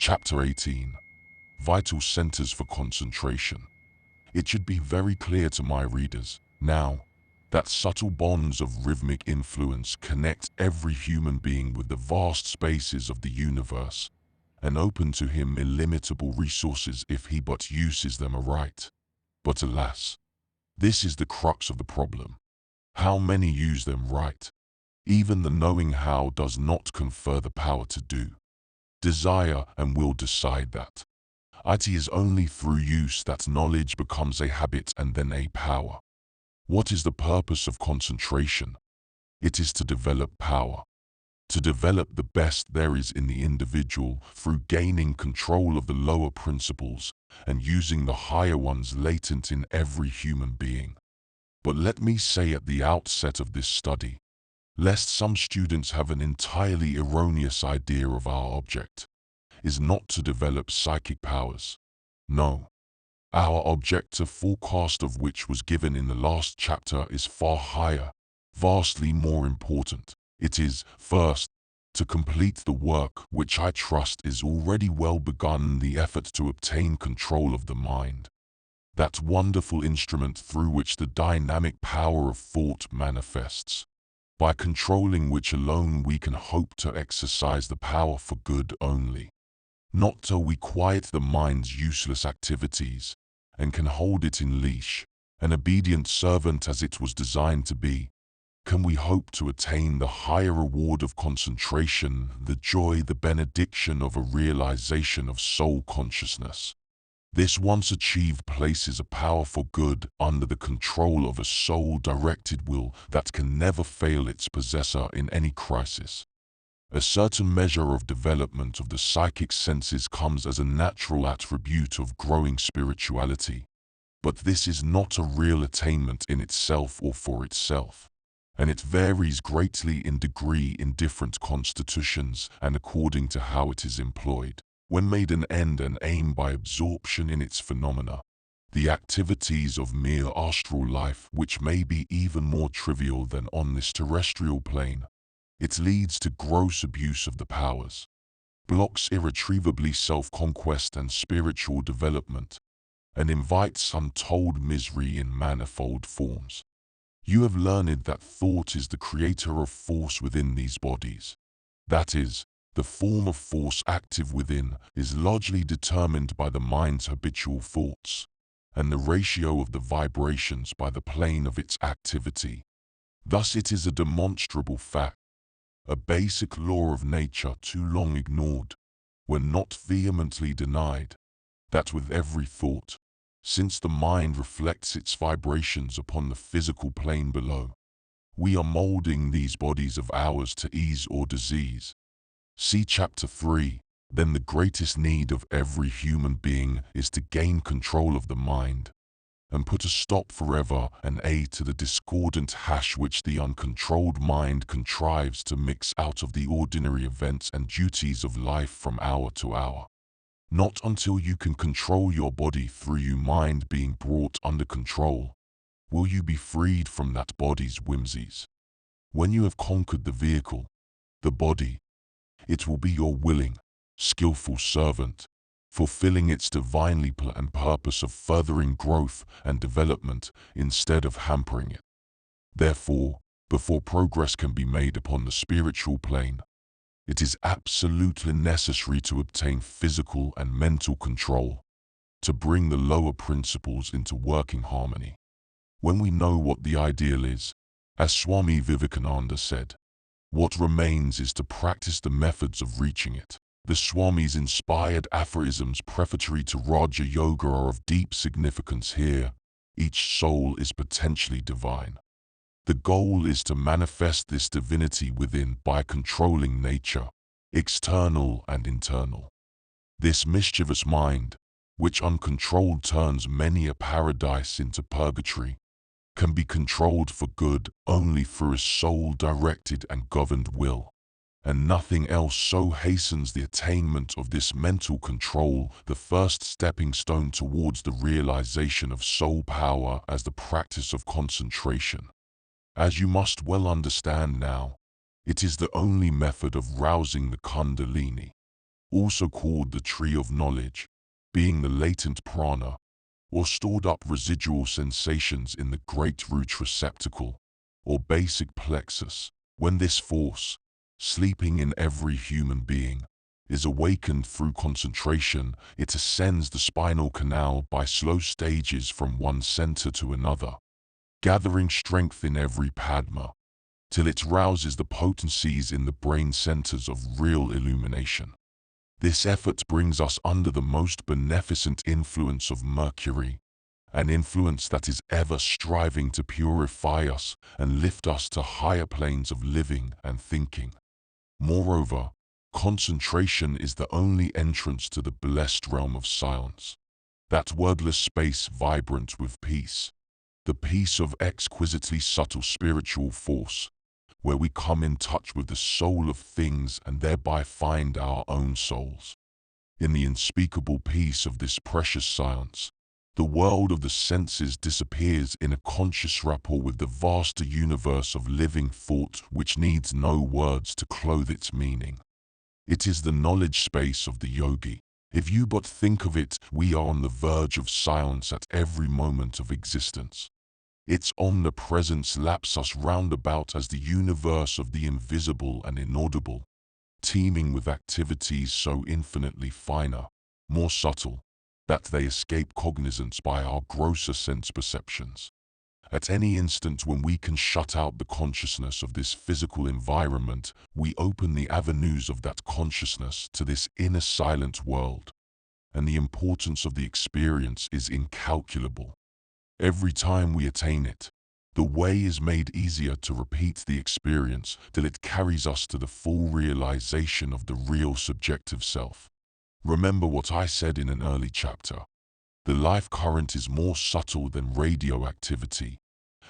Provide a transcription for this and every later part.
Chapter 18. Vital Centers for Concentration. It should be very clear to my readers, now, that subtle bonds of rhythmic influence connect every human being with the vast spaces of the universe, and open to him illimitable resources if he but uses them aright. But alas, this is the crux of the problem. How many use them right? Even the knowing how does not confer the power to do. Desire and will decide that. It is only through use that knowledge becomes a habit and then a power. What is the purpose of concentration? It is to develop power. To develop the best there is in the individual through gaining control of the lower principles and using the higher ones latent in every human being. But let me say at the outset of this study, lest some students have an entirely erroneous idea of our object, is not to develop psychic powers. No. Our objective forecast of which was given in the last chapter is far higher, vastly more important. It is, first, to complete the work which I trust is already well begun, the effort to obtain control of the mind. That wonderful instrument through which the dynamic power of thought manifests, by controlling which alone we can hope to exercise the power for good only. Not till we quiet the mind's useless activities and can hold it in leash, an obedient servant as it was designed to be, can we hope to attain the higher reward of concentration, the joy, the benediction of a realization of soul consciousness. This once achieved places a power for good under the control of a soul-directed will that can never fail its possessor in any crisis. A certain measure of development of the psychic senses comes as a natural attribute of growing spirituality, but this is not a real attainment in itself or for itself, and it varies greatly in degree in different constitutions and according to how it is employed. When made an end and aim by absorption in its phenomena, the activities of mere astral life, which may be even more trivial than on this terrestrial plane, it leads to gross abuse of the powers, blocks irretrievably self-conquest and spiritual development, and invites untold misery in manifold forms. You have learned that thought is the creator of force within these bodies. That is, the form of force active within is largely determined by the mind's habitual thoughts, and the ratio of the vibrations by the plane of its activity. Thus it is a demonstrable fact, a basic law of nature too long ignored, when not vehemently denied, that with every thought, since the mind reflects its vibrations upon the physical plane below, we are molding these bodies of ours to ease or disease. See Chapter 3. Then the greatest need of every human being is to gain control of the mind, and put a stop forever and to the discordant hash which the uncontrolled mind contrives to mix out of the ordinary events and duties of life from hour to hour. Not until you can control your body through your mind being brought under control, will you be freed from that body's whimsies. When you have conquered the vehicle, the body, it will be your willing, skillful servant, fulfilling its divinely planned purpose of furthering growth and development instead of hampering it. Therefore, before progress can be made upon the spiritual plane, it is absolutely necessary to obtain physical and mental control, to bring the lower principles into working harmony. When we know what the ideal is, as Swami Vivekananda said, what remains is to practice the methods of reaching it. The Swami's inspired aphorisms prefatory to Raja Yoga are of deep significance here. Each soul is potentially divine. The goal is to manifest this divinity within by controlling nature, external and internal. This mischievous mind, which uncontrolled turns many a paradise into purgatory, can be controlled for good only through a soul-directed and governed will, and nothing else so hastens the attainment of this mental control, the first stepping stone towards the realization of soul power as the practice of concentration. As you must well understand now, it is the only method of rousing the Kundalini. also called the tree of knowledge, being the latent prana, or stored up residual sensations in the great root receptacle, or basic plexus. When this force, sleeping in every human being, is awakened through concentration, it ascends the spinal canal by slow stages from one center to another, gathering strength in every padma, till it rouses the potencies in the brain centers of real illumination. This effort brings us under the most beneficent influence of Mercury, an influence that is ever striving to purify us and lift us to higher planes of living and thinking. Moreover, concentration is the only entrance to the blessed realm of silence, that wordless space vibrant with peace, the peace of exquisitely subtle spiritual force, where we come in touch with the soul of things and thereby find our own souls. In the unspeakable peace of this precious silence, the world of the senses disappears in a conscious rapport with the vaster universe of living thought which needs no words to clothe its meaning. It is the knowledge space of the yogi. If you but think of it, we are on the verge of silence at every moment of existence. Its omnipresence laps us round about as the universe of the invisible and inaudible, teeming with activities so infinitely finer, more subtle, that they escape cognizance by our grosser sense perceptions. At any instant when we can shut out the consciousness of this physical environment, we open the avenues of that consciousness to this inner silent world, and the importance of the experience is incalculable. Every time we attain it, the way is made easier to repeat the experience till it carries us to the full realization of the real subjective self. Remember what I said in an early chapter. The life current is more subtle than radioactivity,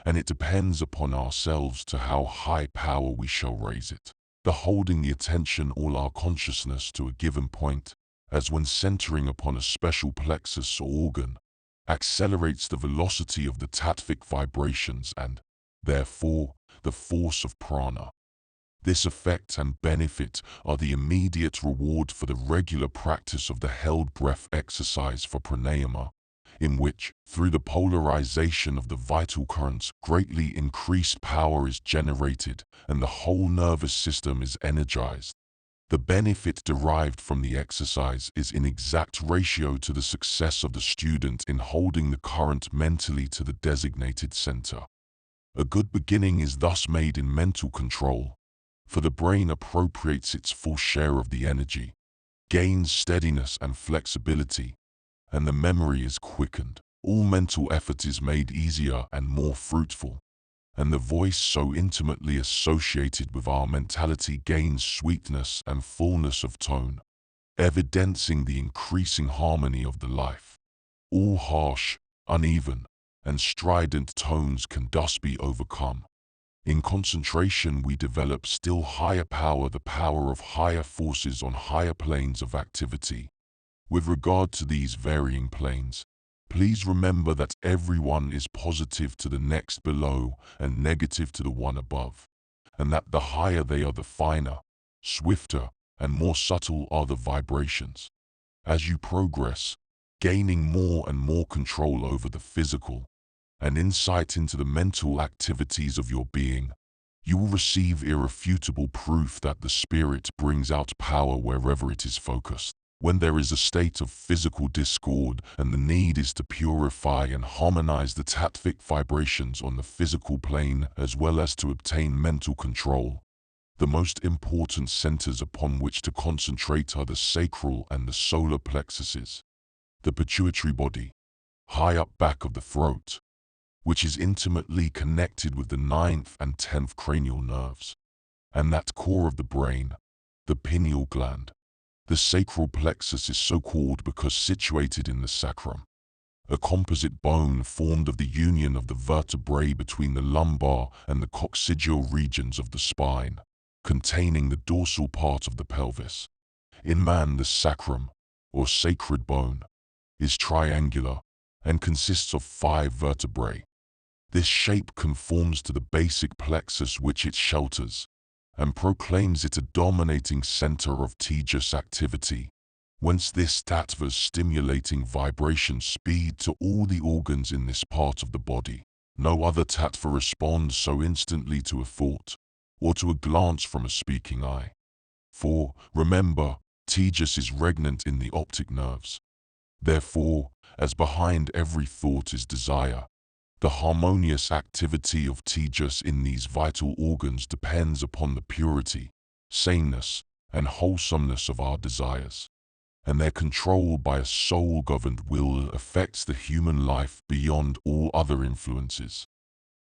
and it depends upon ourselves to how high power we shall raise it. The holding the attention all our consciousness to a given point, as when centering upon a special plexus or organ, accelerates the velocity of the tattvic vibrations and, therefore, the force of prana. This effect and benefit are the immediate reward for the regular practice of the held breath exercise for pranayama, in which, through the polarization of the vital currents, greatly increased power is generated and the whole nervous system is energized. The benefit derived from the exercise is in exact ratio to the success of the student in holding the current mentally to the designated center. A good beginning is thus made in mental control, for the brain appropriates its full share of the energy, gains steadiness and flexibility, and the memory is quickened. All mental effort is made easier and more fruitful, and the voice so intimately associated with our mentality gains sweetness and fullness of tone, evidencing the increasing harmony of the life. All harsh, uneven, and strident tones can thus be overcome. In concentration we develop still higher power, the power of higher forces on higher planes of activity. With regard to these varying planes, please remember that everyone is positive to the next below and negative to the one above, and that the higher they are, the finer, swifter, and more subtle are the vibrations. As you progress, gaining more and more control over the physical, and insight into the mental activities of your being, you will receive irrefutable proof that the spirit brings out power wherever it is focused. When there is a state of physical discord and the need is to purify and harmonize the tattvic vibrations on the physical plane as well as to obtain mental control, the most important centers upon which to concentrate are the sacral and the solar plexuses, the pituitary body, high up back of the throat, which is intimately connected with the 9th and 10th cranial nerves, and that core of the brain, the pineal gland. The sacral plexus is so called because situated in the sacrum, a composite bone formed of the union of the vertebrae between the lumbar and the coccygeal regions of the spine, containing the dorsal part of the pelvis. In man, the sacrum, or sacred bone, is triangular and consists of 5 vertebrae. This shape conforms to the basic plexus which it shelters, and proclaims it a dominating center of tejas activity, whence this tattva's stimulating vibration speed to all the organs in this part of the body. No other tattva responds so instantly to a thought, or to a glance from a speaking eye. For, remember, tejas is regnant in the optic nerves. Therefore, as behind every thought is desire, the harmonious activity of tejas in these vital organs depends upon the purity, saneness, and wholesomeness of our desires, and their control by a soul-governed will affects the human life beyond all other influences.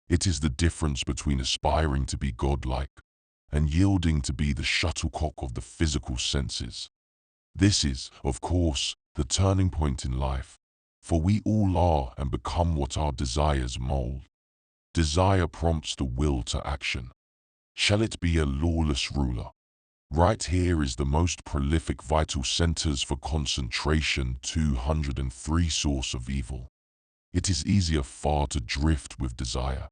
It is the difference between aspiring to be godlike and yielding to be the shuttlecock of the physical senses. This is, of course, the turning point in life, for we all are and become what our desires mold. Desire prompts the will to action. Shall it be a lawless ruler? Right here is the most prolific vital centers for concentration 203 source of evil. It is easier far to drift with desire.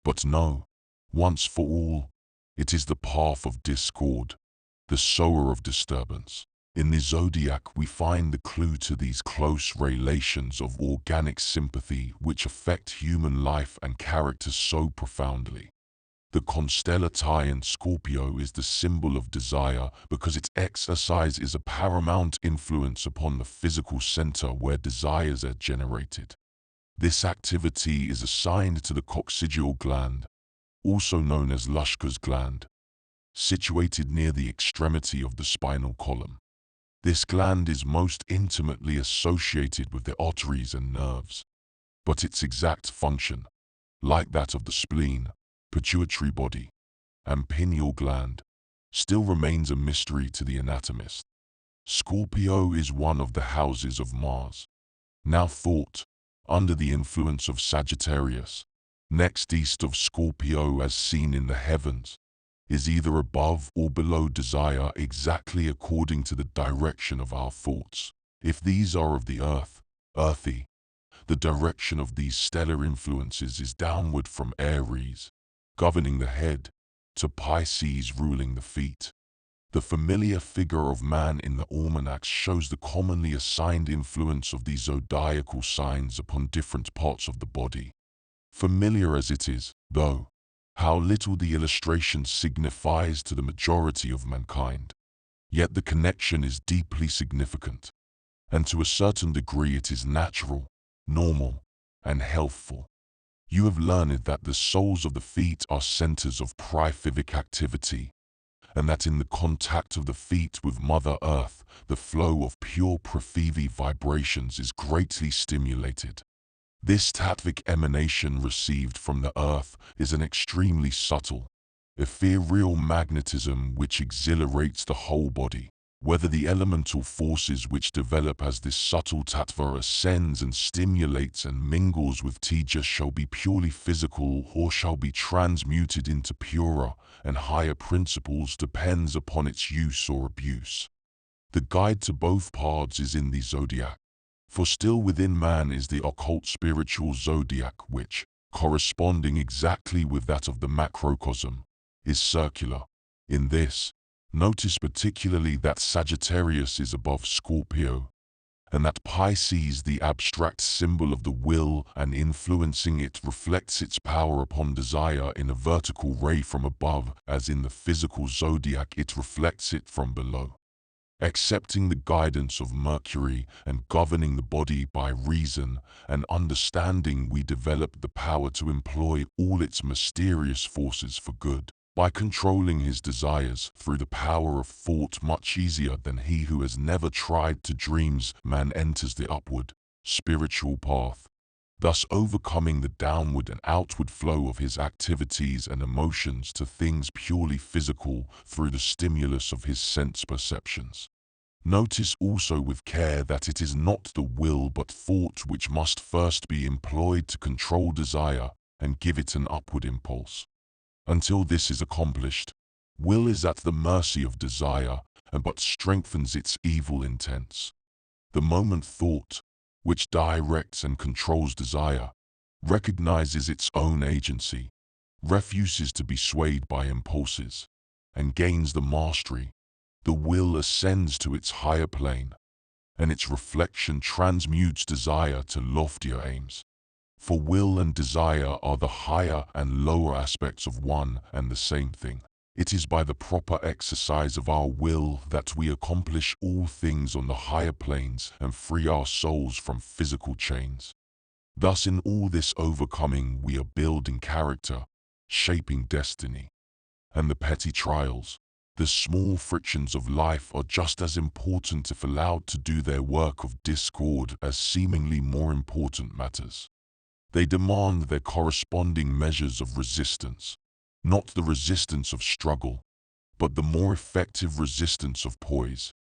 But no, once for all, it is the path of discord, the sower of disturbance. In the zodiac we find the clue to these close relations of organic sympathy which affect human life and character so profoundly. The constellation Scorpio is the symbol of desire because its exercise is a paramount influence upon the physical center where desires are generated. This activity is assigned to the coccygeal gland, also known as Lushka's gland, situated near the extremity of the spinal column. This gland is most intimately associated with the arteries and nerves, but its exact function, like that of the spleen, pituitary body, and pineal gland, still remains a mystery to the anatomist. Scorpio is one of the houses of Mars. Now thought, under the influence of Sagittarius, next east of Scorpio as seen in the heavens, is either above or below desire exactly according to the direction of our thoughts. If these are of the earth, earthy, the direction of these stellar influences is downward from Aries, governing the head, to Pisces ruling the feet. The familiar figure of man in the almanacs shows the commonly assigned influence of these zodiacal signs upon different parts of the body. Familiar as it is, though, how little the illustration signifies to the majority of mankind. Yet the connection is deeply significant, and to a certain degree it is natural, normal, and healthful. You have learned that the soles of the feet are centers of priphivic activity, and that in the contact of the feet with Mother Earth, the flow of pure priphivi vibrations is greatly stimulated. This tattvic emanation received from the earth is an extremely subtle, ethereal magnetism which exhilarates the whole body. Whether the elemental forces which develop as this subtle tattva ascends and stimulates and mingles with tejas shall be purely physical or shall be transmuted into purer and higher principles depends upon its use or abuse. The guide to both paths is in the zodiac. For still within man is the occult spiritual zodiac which, corresponding exactly with that of the macrocosm, is circular. In this, notice particularly that Sagittarius is above Scorpio, and that Pisces, the abstract symbol of the will and influencing it, reflects its power upon desire in a vertical ray from above, as in the physical zodiac it reflects it from below. Accepting the guidance of Mercury and governing the body by reason and understanding, we develop the power to employ all its mysterious forces for good. By controlling his desires through the power of thought much easier than he who has never tried to dreams, man enters the upward, spiritual path, thus overcoming the downward and outward flow of his activities and emotions to things purely physical through the stimulus of his sense perceptions. Notice also with care that it is not the will but thought which must first be employed to control desire and give it an upward impulse. Until this is accomplished, will is at the mercy of desire and but strengthens its evil intents. The moment thought, which directs and controls desire, recognizes its own agency, refuses to be swayed by impulses, and gains the mastery, the will ascends to its higher plane, and its reflection transmutes desire to loftier aims. For will and desire are the higher and lower aspects of one and the same thing. It is by the proper exercise of our will that we accomplish all things on the higher planes and free our souls from physical chains. Thus in all this overcoming we are building character, shaping destiny. And the petty trials, the small frictions of life are just as important if allowed to do their work of discord as seemingly more important matters. They demand their corresponding measures of resistance, not the resistance of struggle, but the more effective resistance of poise,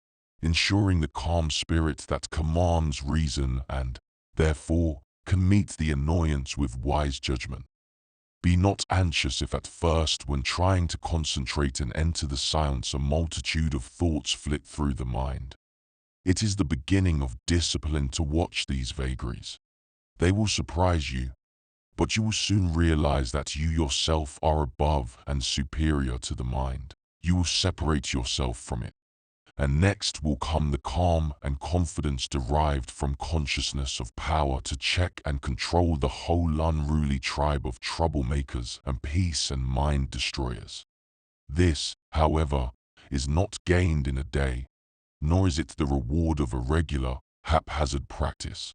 ensuring the calm spirit that commands reason and, therefore, can meet the annoyance with wise judgment. Be not anxious if at first, when trying to concentrate and enter the silence, a multitude of thoughts flit through the mind. It is the beginning of discipline to watch these vagaries. They will surprise you, but you will soon realize that you yourself are above and superior to the mind. You will separate yourself from it. And next will come the calm and confidence derived from consciousness of power to check and control the whole unruly tribe of troublemakers and peace and mind destroyers. This, however, is not gained in a day, nor is it the reward of a regular, haphazard practice.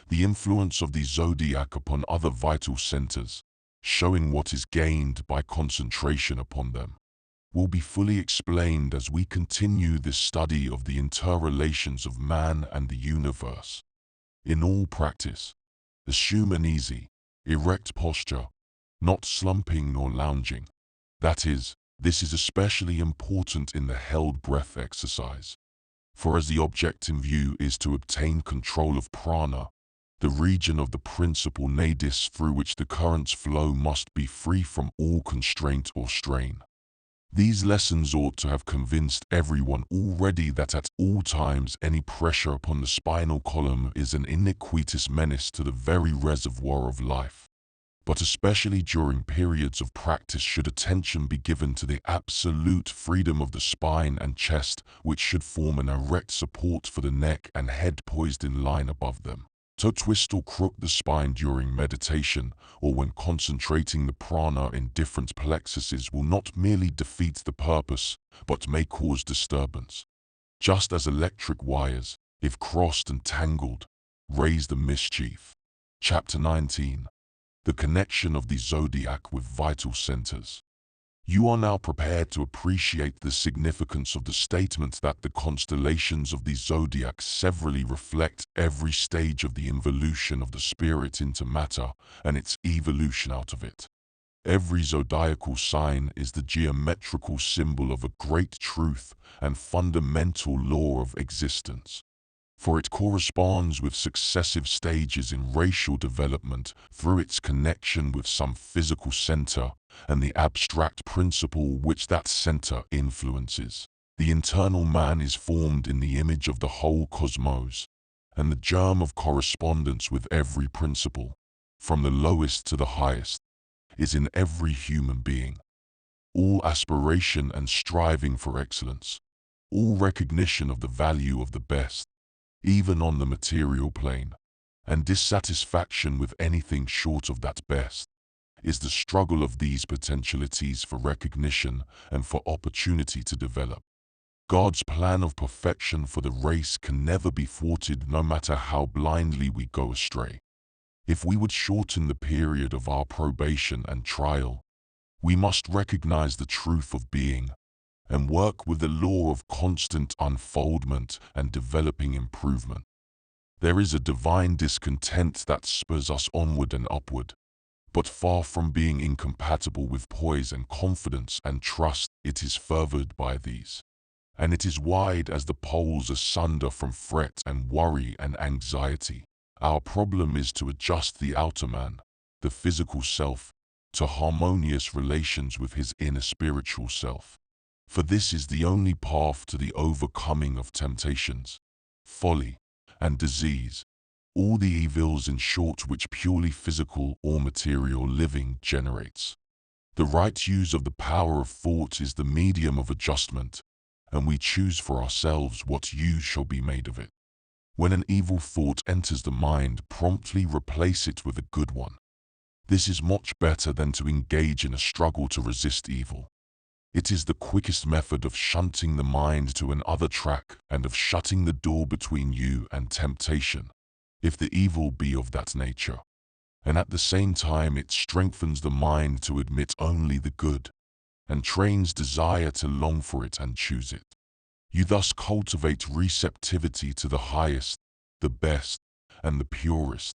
The influence of the zodiac upon other vital centers, showing what is gained by concentration upon them, will be fully explained as we continue this study of the interrelations of man and the universe. In all practice, assume an easy, erect posture, not slumping nor lounging. That is, this is especially important in the held breath exercise. For as the object in view is to obtain control of prana, the region of the principal nadis through which the currents flow must be free from all constraint or strain. These lessons ought to have convinced everyone already that at all times any pressure upon the spinal column is an iniquitous menace to the very reservoir of life. But especially during periods of practice should attention be given to the absolute freedom of the spine and chest, which should form an erect support for the neck and head poised in line above them. To twist or crook the spine during meditation or when concentrating the prana in different plexuses will not merely defeat the purpose, but may cause disturbance. Just as electric wires, if crossed and tangled, raise the mischief. Chapter 19. The connection of the zodiac with vital centers. You are now prepared to appreciate the significance of the statement that the constellations of the zodiac severally reflect every stage of the involution of the spirit into matter and its evolution out of it. Every zodiacal sign is the geometrical symbol of a great truth and fundamental law of existence. For it corresponds with successive stages in racial development through its connection with some physical center and the abstract principle which that center influences. The internal man is formed in the image of the whole cosmos, and the germ of correspondence with every principle, from the lowest to the highest, is in every human being. All aspiration and striving for excellence, all recognition of the value of the best, even on the material plane, and dissatisfaction with anything short of that best, is the struggle of these potentialities for recognition and for opportunity to develop. God's plan of perfection for the race can never be thwarted no matter how blindly we go astray. If we would shorten the period of our probation and trial, we must recognize the truth of being and work with the law of constant unfoldment and developing improvement. There is a divine discontent that spurs us onward and upward, but far from being incompatible with poise and confidence and trust, it is furthered by these. And it is wide as the poles asunder from fret and worry and anxiety. Our problem is to adjust the outer man, the physical self, to harmonious relations with his inner spiritual self. For this is the only path to the overcoming of temptations, folly, and disease, all the evils in short which purely physical or material living generates. The right use of the power of thought is the medium of adjustment, and we choose for ourselves what use shall be made of it. When an evil thought enters the mind, promptly replace it with a good one. This is much better than to engage in a struggle to resist evil. It is the quickest method of shunting the mind to another track and of shutting the door between you and temptation, if the evil be of that nature. And at the same time it strengthens the mind to admit only the good, and trains desire to long for it and choose it. You thus cultivate receptivity to the highest, the best, and the purest,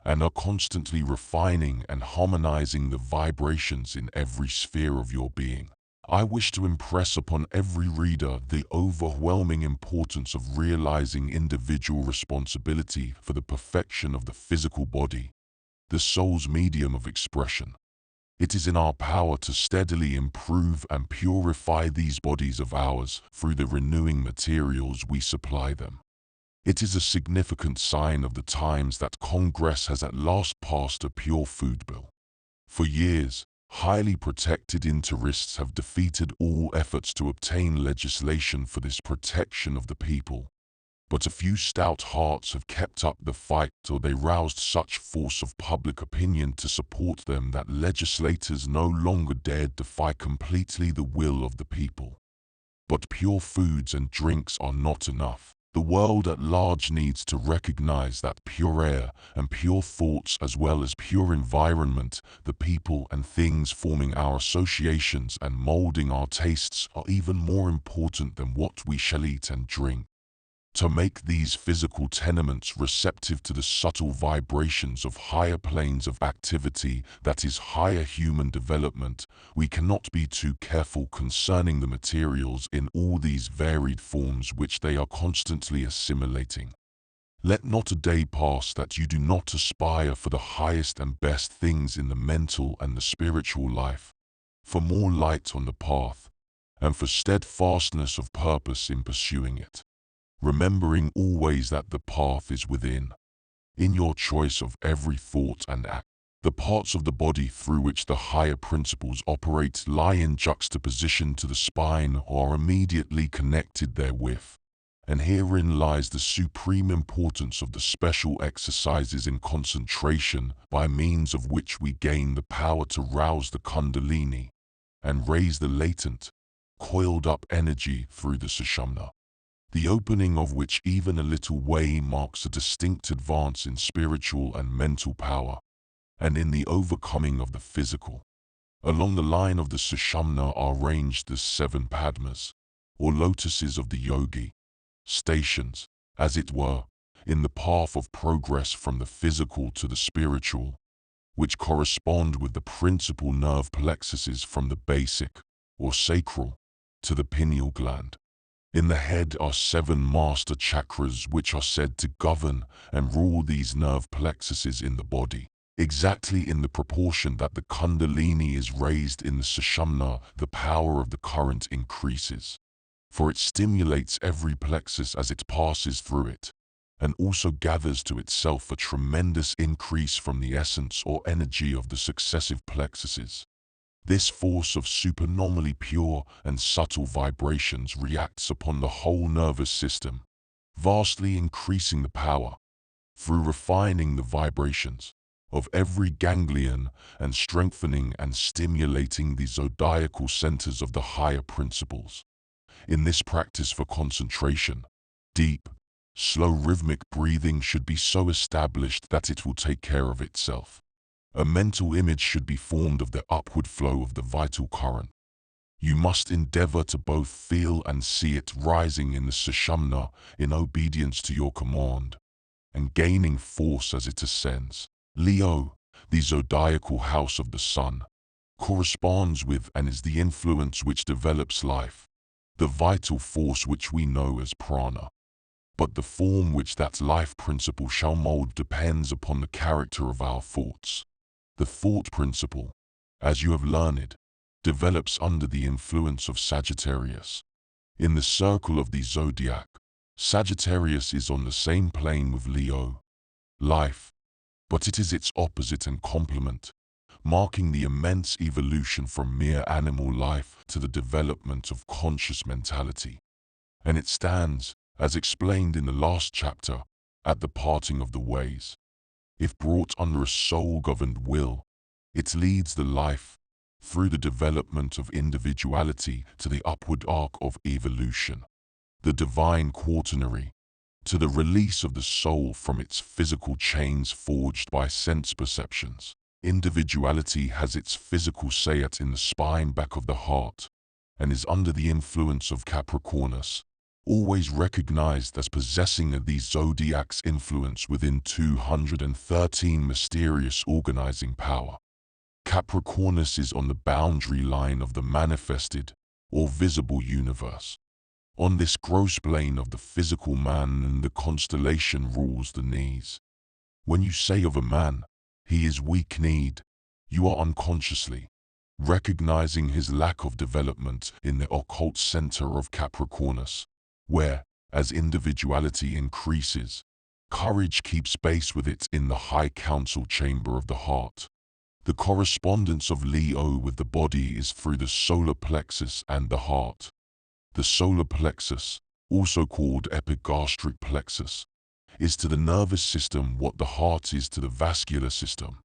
and are constantly refining and harmonizing the vibrations in every sphere of your being. I wish to impress upon every reader the overwhelming importance of realizing individual responsibility for the perfection of the physical body, the soul's medium of expression. It is in our power to steadily improve and purify these bodies of ours through the renewing materials we supply them. It is a significant sign of the times that Congress has at last passed a pure food bill. For years, highly protected interests have defeated all efforts to obtain legislation for this protection of the people. But a few stout hearts have kept up the fight till they roused such force of public opinion to support them that legislators no longer dared defy completely the will of the people. But pure foods and drinks are not enough. The world at large needs to recognize that pure air and pure thoughts, as well as pure environment, the people and things forming our associations and molding our tastes, are even more important than what we shall eat and drink. To make these physical tenements receptive to the subtle vibrations of higher planes of activity, that is higher human development, we cannot be too careful concerning the materials in all these varied forms which they are constantly assimilating. Let not a day pass that you do not aspire for the highest and best things in the mental and the spiritual life, for more light on the path, and for steadfastness of purpose in pursuing it. Remembering always that the path is within. In your choice of every thought and act, the parts of the body through which the higher principles operate lie in juxtaposition to the spine or are immediately connected therewith. And herein lies the supreme importance of the special exercises in concentration by means of which we gain the power to rouse the kundalini and raise the latent, coiled-up energy through the sushumna, the opening of which even a little way marks a distinct advance in spiritual and mental power, and in the overcoming of the physical. Along the line of the sushumna are ranged the 7 padmas, or lotuses of the yogi, stations, as it were, in the path of progress from the physical to the spiritual, which correspond with the principal nerve plexuses from the basic, or sacral, to the pineal gland. In the head are 7 master chakras which are said to govern and rule these nerve plexuses in the body. Exactly in the proportion that the kundalini is raised in the sushumna, the power of the current increases. For it stimulates every plexus as it passes through it, and also gathers to itself a tremendous increase from the essence or energy of the successive plexuses. This force of supernormally pure and subtle vibrations reacts upon the whole nervous system, vastly increasing the power, through refining the vibrations, of every ganglion and strengthening and stimulating the zodiacal centers of the higher principles. In this practice for concentration, deep, slow rhythmic breathing should be so established that it will take care of itself. A mental image should be formed of the upward flow of the vital current. You must endeavor to both feel and see it rising in the sushumna in obedience to your command, and gaining force as it ascends. Leo, the zodiacal house of the sun, corresponds with and is the influence which develops life, the vital force which we know as prana. But the form which that life principle shall mold depends upon the character of our thoughts. The thought principle, as you have learned, develops under the influence of Sagittarius. In the circle of the zodiac, Sagittarius is on the same plane with Leo, life, but it is its opposite and complement, marking the immense evolution from mere animal life to the development of conscious mentality. And it stands, as explained in the last chapter, at the parting of the ways. If brought under a soul-governed will, it leads the life, through the development of individuality to the upward arc of evolution, the divine quaternary, to the release of the soul from its physical chains forged by sense perceptions. Individuality has its physical sayat in the spine back of the heart, and is under the influence of Capricornus, always recognized as possessing the zodiac's influence within 213 mysterious organizing power. Capricornus is on the boundary line of the manifested, or visible universe. On this gross plane of the physical man, and the constellation rules the knees. When you say of a man, he is weak-kneed, you are unconsciously recognizing his lack of development in the occult center of Capricornus, where, as individuality increases, courage keeps pace with it in the high council chamber of the heart. The correspondence of Leo with the body is through the solar plexus and the heart. The solar plexus, also called epigastric plexus, is to the nervous system what the heart is to the vascular system.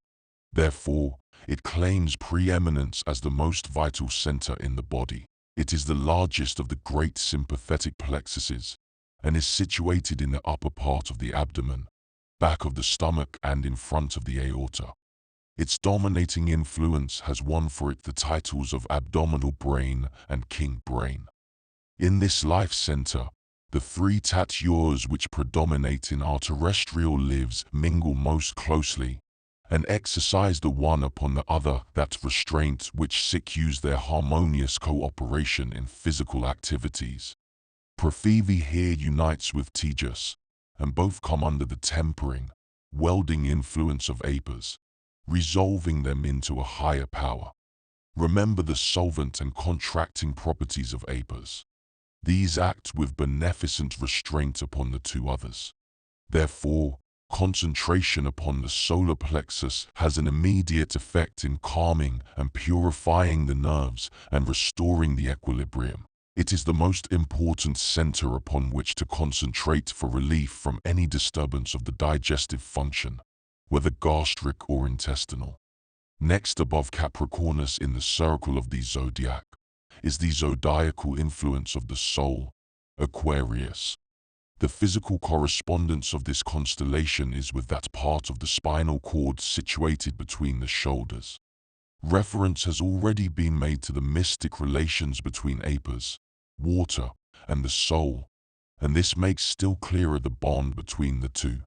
Therefore, it claims preeminence as the most vital center in the body. It is the largest of the great sympathetic plexuses, and is situated in the upper part of the abdomen, back of the stomach and in front of the aorta. Its dominating influence has won for it the titles of abdominal brain and king brain. In this life center, the three tatures which predominate in our terrestrial lives mingle most closely, and exercise the one upon the other that restraint which secures their harmonious cooperation in physical activities. Prithvi here unites with Tejas, and both come under the tempering, welding influence of Apas, resolving them into a higher power. Remember the solvent and contracting properties of Apas. These act with beneficent restraint upon the two others. Therefore, concentration upon the solar plexus has an immediate effect in calming and purifying the nerves and restoring the equilibrium. It is the most important center upon which to concentrate for relief from any disturbance of the digestive function, whether gastric or intestinal. Next above Capricornus in the circle of the zodiac is the zodiacal influence of the soul, Aquarius. The physical correspondence of this constellation is with that part of the spinal cord situated between the shoulders. Reference has already been made to the mystic relations between Apas, water, and the soul, and this makes still clearer the bond between the two.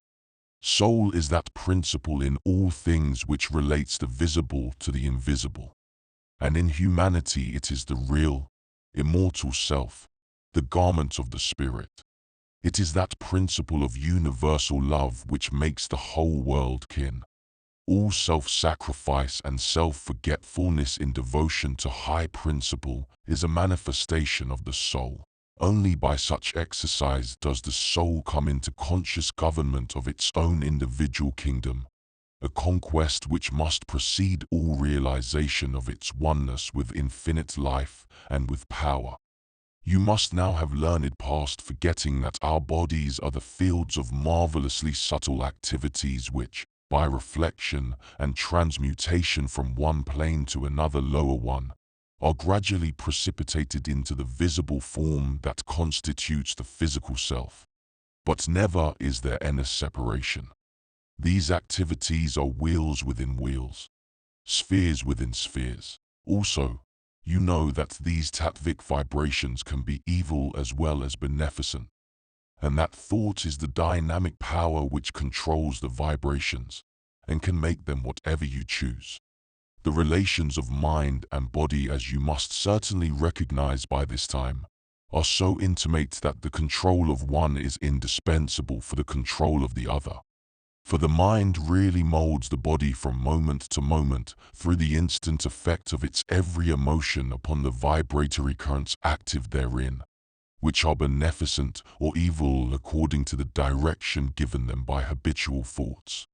Soul is that principle in all things which relates the visible to the invisible. And in humanity it is the real, immortal self, the garment of the spirit. It is that principle of universal love which makes the whole world kin. All self-sacrifice and self-forgetfulness in devotion to high principle is a manifestation of the soul. Only by such exercise does the soul come into conscious government of its own individual kingdom, a conquest which must precede all realization of its oneness with infinite life and with power. You must now have learned past forgetting that our bodies are the fields of marvelously subtle activities which, by reflection and transmutation from one plane to another lower one, are gradually precipitated into the visible form that constitutes the physical self. But never is there any separation. These activities are wheels within wheels, spheres within spheres. Also, you know that these tattvic vibrations can be evil as well as beneficent, and that thought is the dynamic power which controls the vibrations and can make them whatever you choose. The relations of mind and body, as you must certainly recognize by this time, are so intimate that the control of one is indispensable for the control of the other. For the mind really molds the body from moment to moment through the instant effect of its every emotion upon the vibratory currents active therein, which are beneficent or evil according to the direction given them by habitual thoughts.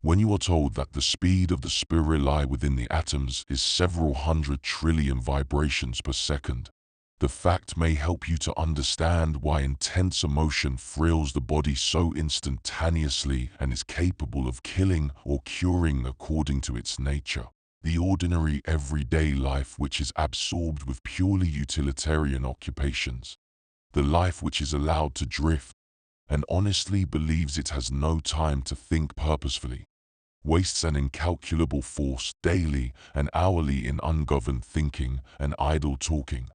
When you are told that the speed of the spirali within the atoms is several 100 trillion vibrations per second, the fact may help you to understand why intense emotion thrills the body so instantaneously and is capable of killing or curing according to its nature. The ordinary everyday life which is absorbed with purely utilitarian occupations, the life which is allowed to drift and honestly believes it has no time to think purposefully, wastes an incalculable force daily and hourly in ungoverned thinking and idle talking,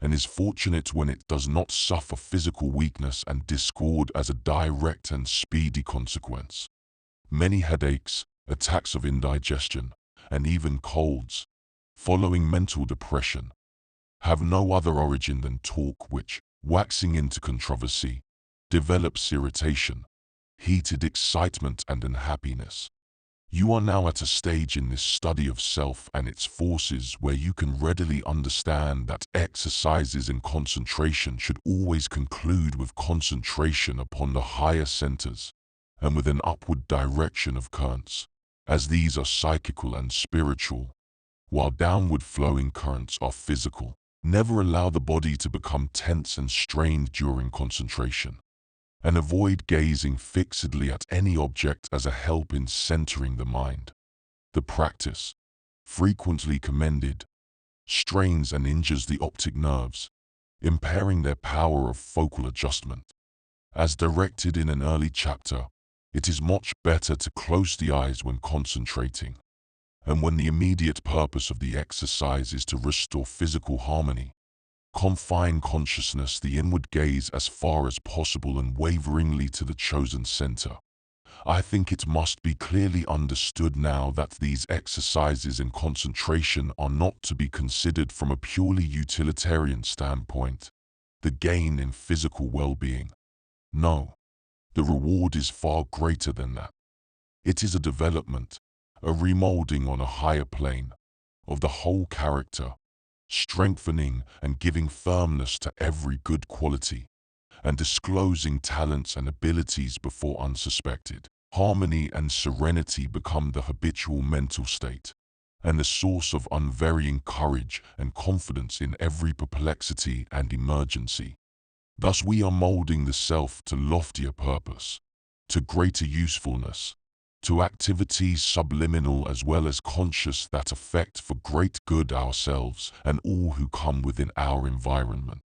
and is fortunate when it does not suffer physical weakness and discord as a direct and speedy consequence. Many headaches, attacks of indigestion, and even colds, following mental depression, have no other origin than talk which, waxing into controversy, develops irritation, heated excitement and unhappiness. You are now at a stage in this study of self and its forces where you can readily understand that exercises in concentration should always conclude with concentration upon the higher centers and with an upward direction of currents, as these are psychical and spiritual, while downward flowing currents are physical. Never allow the body to become tense and strained during concentration, and avoid gazing fixedly at any object as a help in centering the mind. The practice, frequently commended, strains and injures the optic nerves, impairing their power of focal adjustment. As directed in an early chapter, it is much better to close the eyes when concentrating, and when the immediate purpose of the exercise is to restore physical harmony, confine consciousness the inward gaze as far as possible and waveringly to the chosen center. I think it must be clearly understood now that these exercises in concentration are not to be considered from a purely utilitarian standpoint, the gain in physical well-being. No, the reward is far greater than that. It is a development, a remolding on a higher plane, of the whole character, strengthening and giving firmness to every good quality, and disclosing talents and abilities before unsuspected. Harmony and serenity become the habitual mental state, and the source of unvarying courage and confidence in every perplexity and emergency. Thus we are molding the self to loftier purpose, to greater usefulness, to activities subliminal as well as conscious that affect for great good ourselves and all who come within our environment.